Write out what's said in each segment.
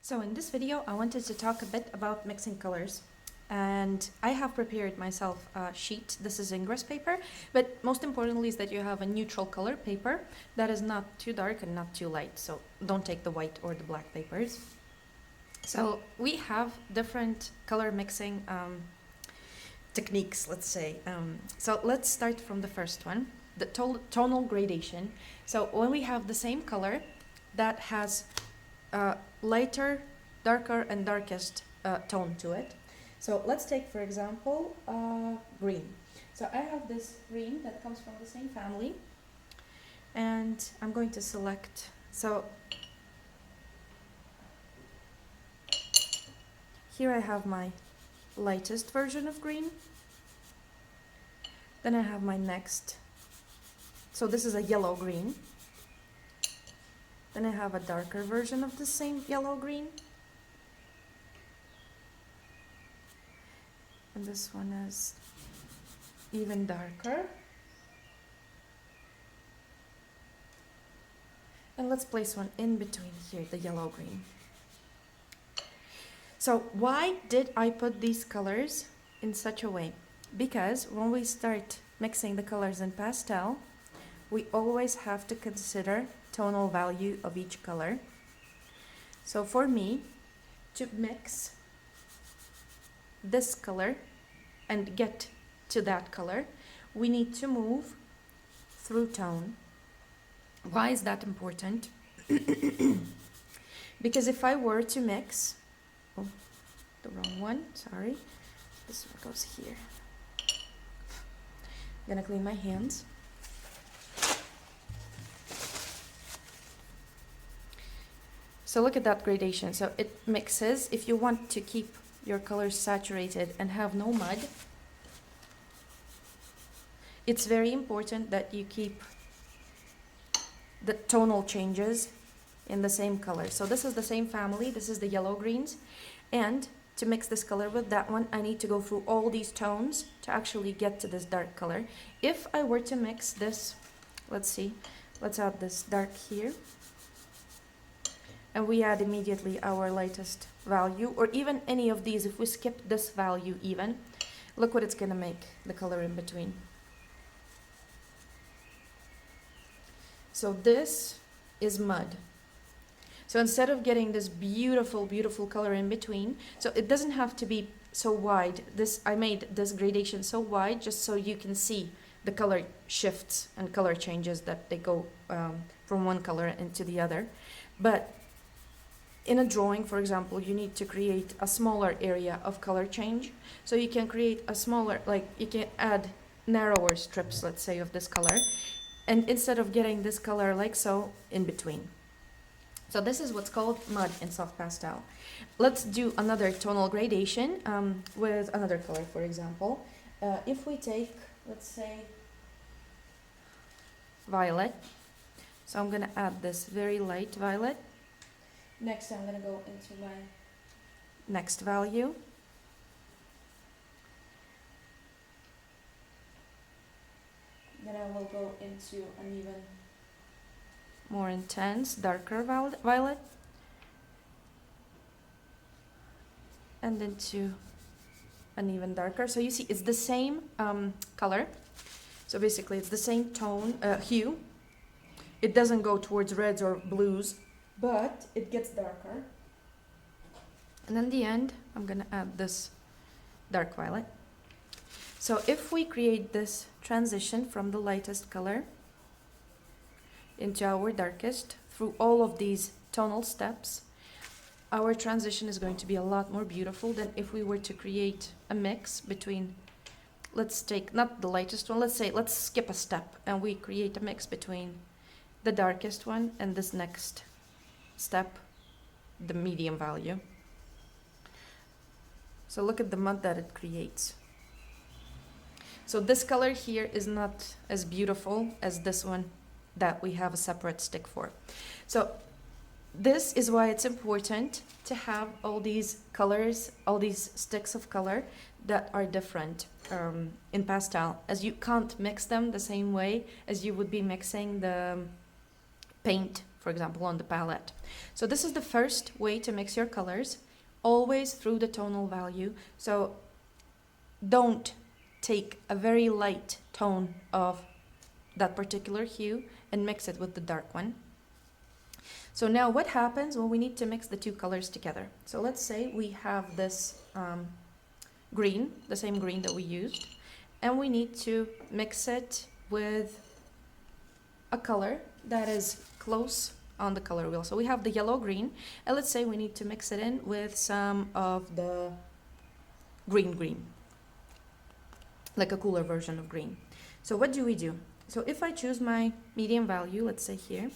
So in this video, I wanted to talk a bit about mixing colors. And I have prepared myself a sheet. This is Ingres paper, but most importantly is that you have a neutral color paper that is not too dark and not too light. So don't take the white or the black papers. So we have different color mixing techniques, let's say. So let's start from the first one, the tonal gradation. So when we have the same color that has lighter, darker, and darkest tone to it. So let's take, for example, green. So I have this green that comes from the same family, and I'm going to select. So here I have my lightest version of green. Then I have my next. So this is a yellow-green. Then I have a darker version of the same yellow-green. And this one is even darker. And let's place one in between here, the yellow-green. So why did I put these colors in such a way? Because when we start mixing the colors in pastel, we always have to consider tonal value of each color. So for me, to mix this color and get to that color, we need to move through tone. Why is that important? Because if I were to mix, oh, the wrong one, sorry, this one goes here. I'm gonna clean my hands. So look at that gradation. So it mixes. If you want to keep your colors saturated and have no mud, it's very important that you keep the tonal changes in the same color. So this is the same family. This is the yellow greens. And to mix this color with that one, I need to go through all these tones to actually get to this dark color. If I were to mix this, let's see, let's add this dark here. And we add immediately our lightest value, or even any of these. If we skip this value even, look what it's going to make, the color in between. So this is mud. So instead of getting this beautiful, beautiful color in between, so it doesn't have to be so wide. I made this gradation so wide just so you can see the color shifts and color changes that they go from one color into the other. But in a drawing, for example, you need to create a smaller area of color change. So you can create a smaller, like you can add narrower strips, let's say, of this color. And instead of getting this color like so, in between. So this is what's called mud in soft pastel. Let's do another tonal gradation with another color, for example. If we take, let's say, violet. So I'm gonna add this very light violet. Next, I'm going to go into my next value. Then I will go into an even more intense, darker violet. And into an even darker. So you see, it's the same color. So basically, it's the same tone, hue. It doesn't go towards reds or blues, but it gets darker. And in the end, I'm going to add this dark violet. So if we create this transition from the lightest color into our darkest through all of these tonal steps, our transition is going to be a lot more beautiful than if we were to create a mix between, let's take not the lightest one, let's skip a step and we create a mix between the darkest one and this next step, the medium value. So look at the mud that it creates. So this color here is not as beautiful as this one that we have a separate stick for. So this is why it's important to have all these colors, all these sticks of color that are different in pastel, as you can't mix them the same way as you would be mixing the paint, for example, on the palette. So this is the first way to mix your colors, always through the tonal value. So don't take a very light tone of that particular hue and mix it with the dark one. So now what happens when we need to mix the two colors together? So let's say we have this green, the same green that we used, and we need to mix it with a color that is close on the color wheel. So we have the yellow green, and let's say we need to mix it in with some of the green, like a cooler version of green. So what do we do? So if I choose my medium value, let's say here,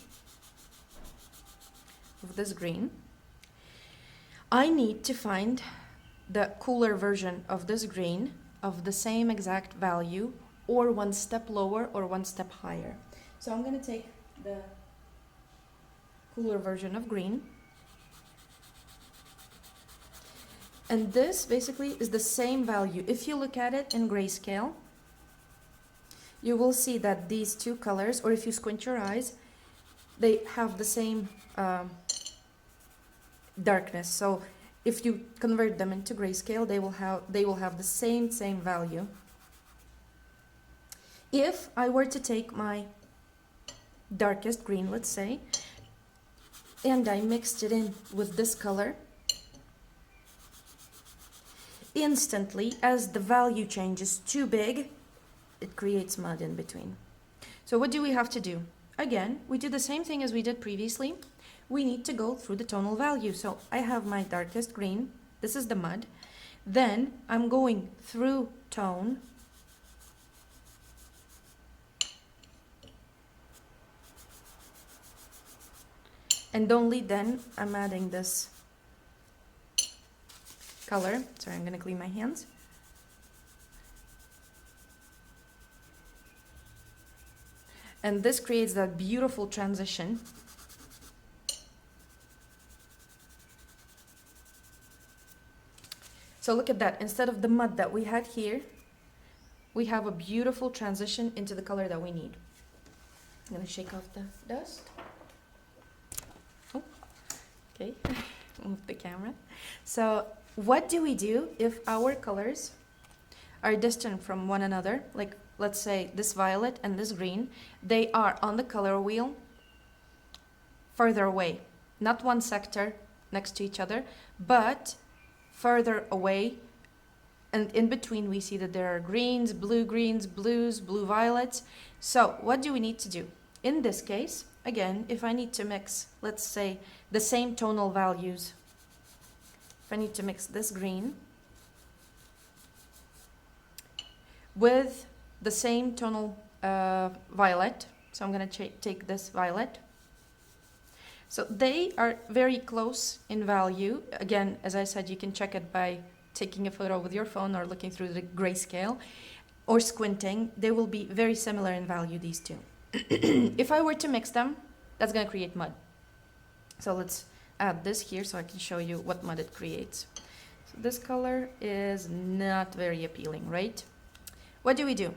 of this green, I need to find the cooler version of this green of the same exact value, or one step lower or one step higher. So I'm going to take the cooler version of green, and this basically is the same value. If you look at it in grayscale, you will see that these two colors, or if you squint your eyes, they have the same darkness. So if you convert them into grayscale, they will have the same value. If I were to take my darkest green, let's say, and I mixed it in with this color, instantly, as the value changes too big, it creates mud in between. So what do we have to do? Again, we do the same thing as we did previously. We need to go through the tonal value. So I have my darkest green, this is the mud, then I'm going through tone, and only then I'm adding this color. Sorry, I'm going to clean my hands. And this creates that beautiful transition. So look at that. Instead of the mud that we had here, we have a beautiful transition into the color that we need. I'm going to shake off the dust. Oh, okay. Move the camera. So what do we do if our colors are distant from one another? Like, let's say this violet and this green, they are on the color wheel further away. Not one sector next to each other, but further away. And in between we see that there are greens, blues, blue violets. So what do we need to do? In this case, again, if I need to mix, let's say, the same tonal values, if I need to mix this green with the same tonal violet, so I'm going to take this violet. So they are very close in value. Again, as I said, you can check it by taking a photo with your phone or looking through the grayscale or squinting. They will be very similar in value, these two. If I were to mix them, that's going to create mud. So let's add this here so I can show you what mud it creates. So this color is not very appealing, right? What do?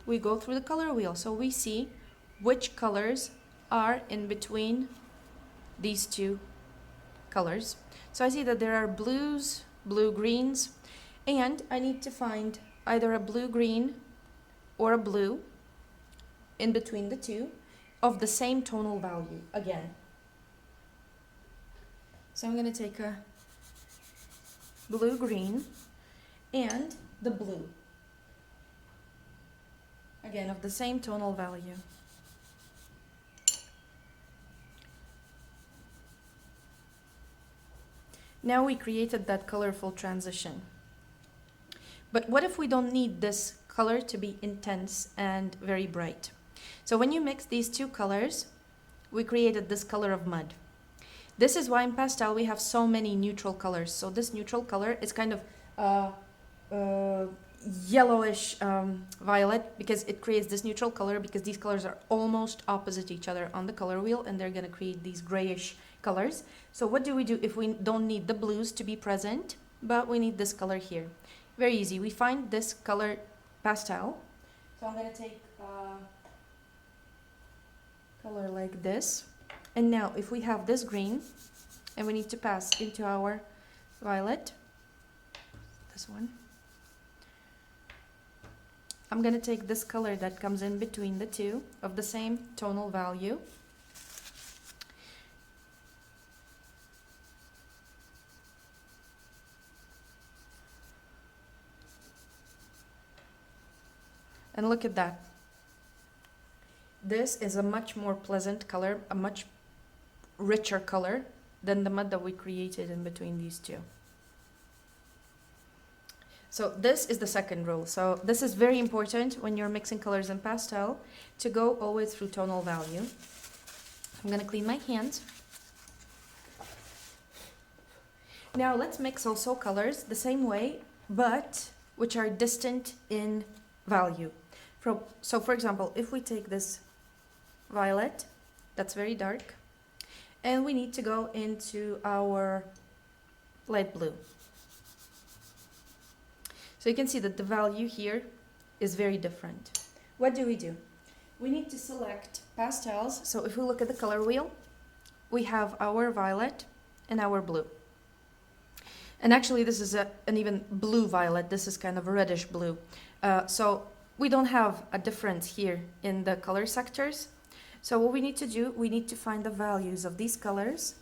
We go through the color wheel, so we see which colors are in between these two colors. So I see that there are blues, blue-greens, and I need to find either a blue-green or a blue in between the two of the same tonal value again. So I'm going to take a blue-green and the blue, again of the same tonal value. Now we created that colorful transition. But what if we don't need this color to be intense and very bright? So when you mix these two colors, we created this color of mud. This is why in pastel we have so many neutral colors. So this neutral color is kind of yellowish violet, because it creates this neutral color because these colors are almost opposite each other on the color wheel, and they're going to create these grayish colors. So what do we do if we don't need the blues to be present, but we need this color here? Very easy. We find this color pastel. So I'm going to take a color like this, And now if we have this green and we need to pass into our violet, this one, I'm going to take this color that comes in between the two of the same tonal value. And look at that. This is a much more pleasant color, a much richer color than the mud that we created in between these two. So this is the second rule. So this is very important when you're mixing colors in pastel, to go always through tonal value. I'm going to clean my hands. Now let's mix also colors the same way, but which are distant in value. So for example, if we take this violet, that's very dark, and we need to go into our light blue. So you can see that the value here is very different. What do? We need to select pastels. So if we look at the color wheel, we have our violet and our blue. And actually this is an even blue violet. This is kind of a reddish blue. So we don't have a difference here in the color sectors. So what we need to do, we need to find the values of these colors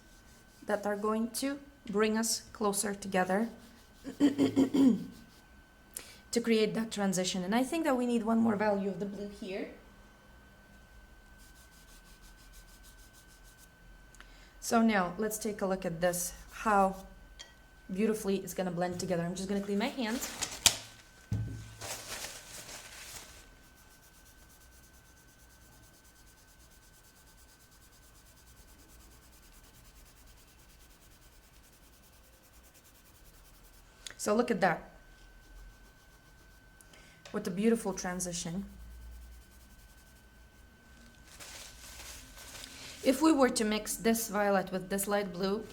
that are going to bring us closer together to create that transition. And I think that we need one more value of the blue here. So now let's take a look at this, how beautifully it's going to blend together. I'm just going to clean my hands. So look at that. What a beautiful transition. If we were to mix this violet with this light blue,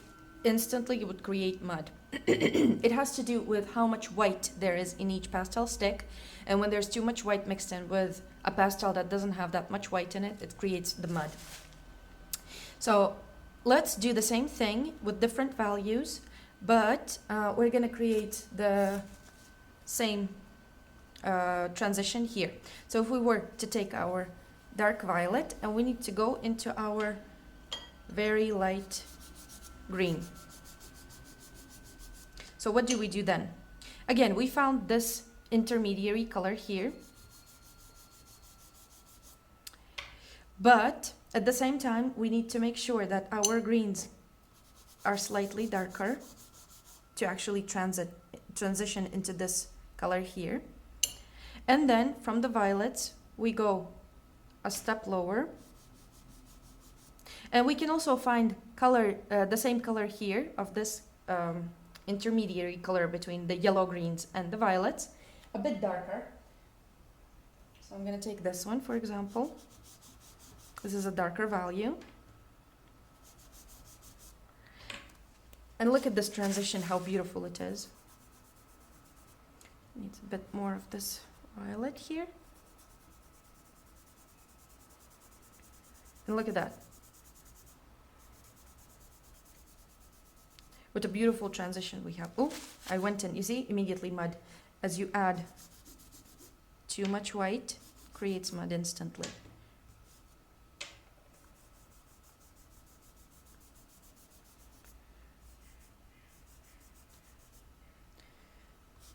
instantly it would create mud. It has to do with how much white there is in each pastel stick, and when there's too much white mixed in with a pastel that doesn't have that much white in it, it creates the mud. So let's do the same thing with different values, but we're going to create the same transition here. So if we were to take our dark violet and we need to go into our very light green. So what do we do then? Again, we found this intermediary color here, but at the same time we need to make sure that our greens are slightly darker to actually transition into this color here. And then from the violets we go a step lower, and we can also find color, the same color here of this intermediary color between the yellow greens and the violets, a bit darker. So I'm going to take this one, for example. This is a darker value. And look at this transition, how beautiful it is. Needs a bit more of this violet here. And look at that. What a beautiful transition we have. Oh, I went in. You see, immediately mud. As you add too much white, creates mud instantly.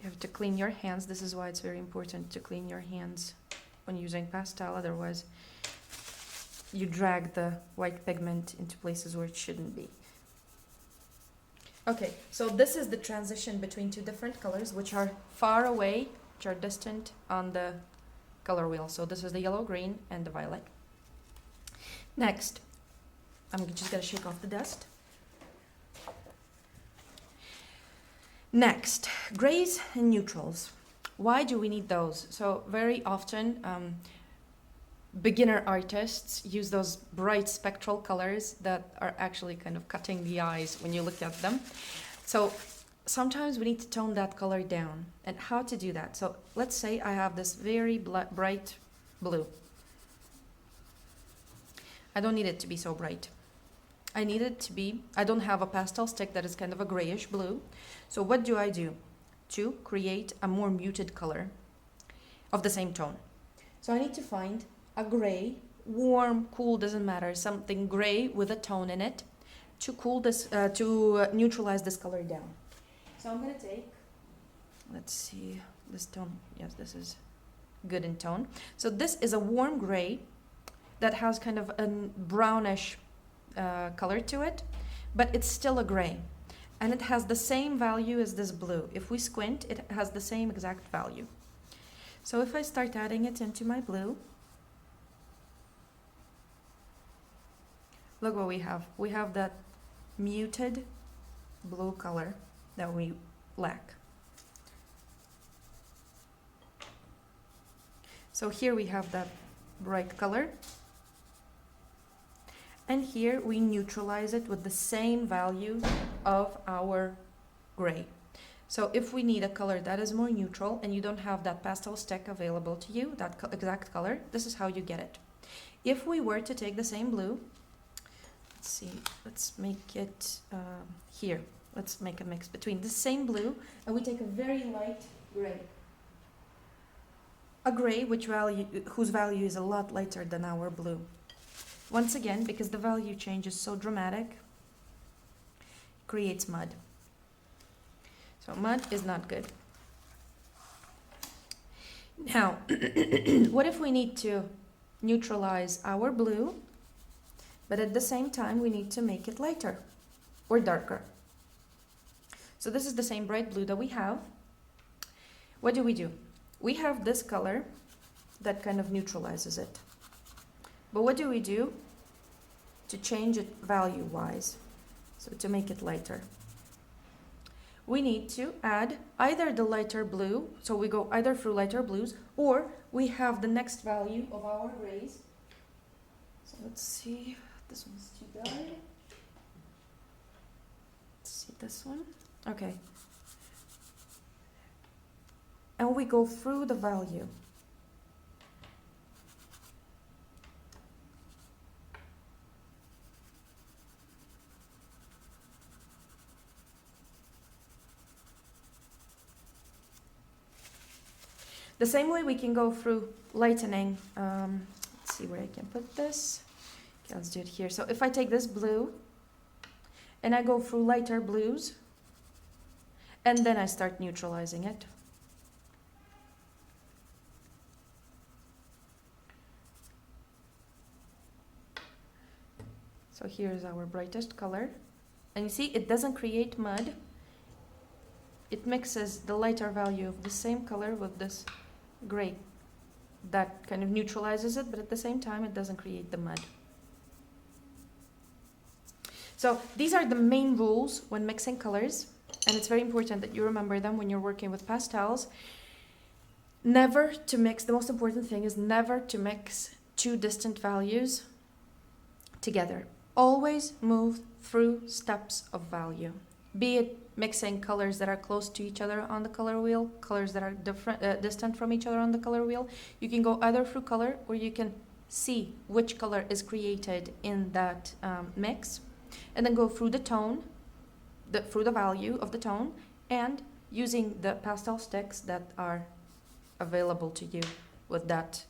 You have to clean your hands. This is why it's very important to clean your hands when using pastel. Otherwise, you drag the white pigment into places where it shouldn't be. Okay, so this is the transition between two different colors, which are far away, which are distant on the color wheel. So this is the yellow, green, and the violet. Next, I'm just going to shake off the dust. Next, grays and neutrals. Why do we need those? So very often, beginner artists use those bright spectral colors that are actually kind of cutting the eyes when you look at them. So sometimes we need to tone that color down. And how to do that? So let's say I have this very bright blue. I don't need it to be so bright. I need it to be, I don't have a pastel stick that is kind of a grayish blue. So what do I do to create a more muted color of the same tone? So I need to find a gray, warm, cool, doesn't matter, something gray with a tone in it to cool this, to neutralize this color down. So I'm gonna take, let's see, this tone, yes, this is good in tone. So this is a warm gray that has kind of a brownish color to it, but it's still a gray. And it has the same value as this blue. If we squint, it has the same exact value. So if I start adding it into my blue, look what we have. We have that muted blue color that we lack. So here we have that bright color. And here we neutralize it with the same value of our gray. So if we need a color that is more neutral and you don't have that pastel stick available to you, that exact color, this is how you get it. If we were to take the same blue, let's see, let's make it here. Let's make a mix between the same blue and we take a very light gray. A gray whose value is a lot lighter than our blue. Once again, because the value change is so dramatic, creates mud. So mud is not good. Now, what if we need to neutralize our blue, but at the same time we need to make it lighter or darker? So this is the same bright blue that we have. What do? We have this color that kind of neutralizes it. But what do we do to change it value-wise? So to make it lighter, we need to add either the lighter blue, so we go either through lighter blues, or we have the next value of our grays. So let's see, this one's too dark. Let's see this one. Okay. And we go through the value. The same way we can go through lightening. Let's see where I can put this. Okay, let's do it here. So if I take this blue and I go through lighter blues and then I start neutralizing it. So here's our brightest color. And you see, it doesn't create mud. It mixes the lighter value of the same color with this gray. That kind of neutralizes it, but at the same time, it doesn't create the mud. So these are the main rules when mixing colors, and it's very important that you remember them when you're working with pastels. Never to mix, the most important thing is never to mix two distant values together. Always move through steps of value. Be it mixing colors that are close to each other on the color wheel, colors that are distant from each other on the color wheel. You can go either through color, or you can see which color is created in that mix, and then go through the tone, through the value of the tone, and using the pastel sticks that are available to you with that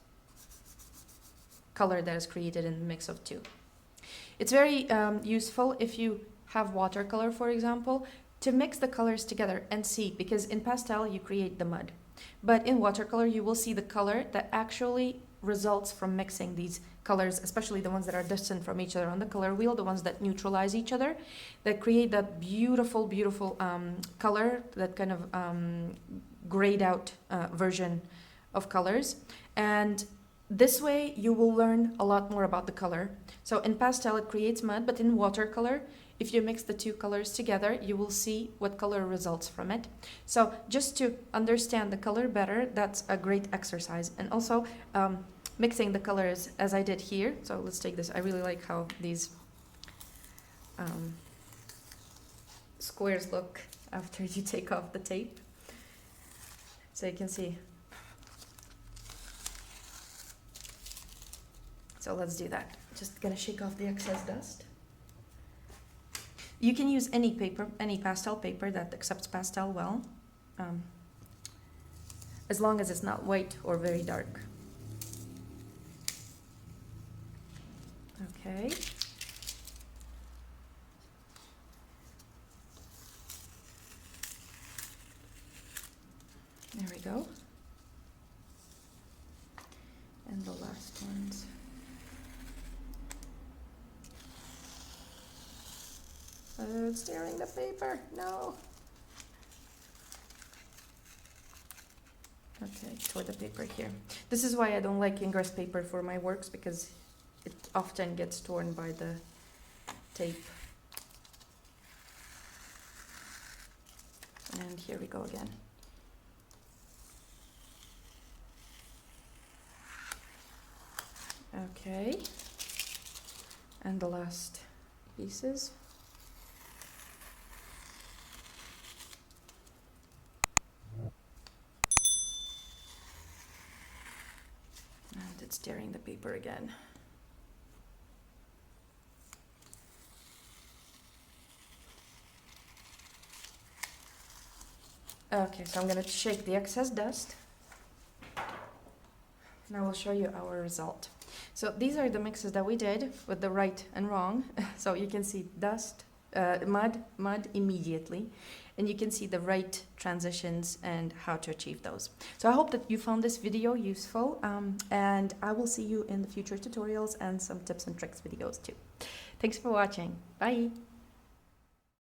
color that is created in the mix of two. It's very useful if you have watercolor, for example, to mix the colors together and see, because in pastel you create the mud, but in watercolor you will see the color that actually results from mixing these colors, especially the ones that are distant from each other on the color wheel, the ones that neutralize each other, that create that beautiful, beautiful color, that kind of grayed out version of colors. And this way you will learn a lot more about the color. So in pastel it creates mud, but in watercolor, if you mix the two colors together, you will see what color results from it. So just to understand the color better, that's a great exercise. And also mixing the colors as I did here. So let's take this. I really like how these squares look after you take off the tape. So you can see. So let's do that. Just gonna shake off the excess dust. You can use any paper, any pastel paper that accepts pastel well, as long as it's not white or very dark. Okay. There we go. And the last ones. It's tearing the paper. No. Okay, tore the paper here. This is why I don't like Ingres paper for my works, because it often gets torn by the tape. And here we go again. Okay. And the last pieces. And it's tearing the paper again. Okay, so I'm going to shake the excess dust. And I will show you our result. So these are the mixes that we did with the right and wrong. So you can see dust, mud immediately. And you can see the right transitions and how to achieve those. So I hope that you found this video useful. And I will see you in the future tutorials and some tips and tricks videos too. Thanks for watching. Bye.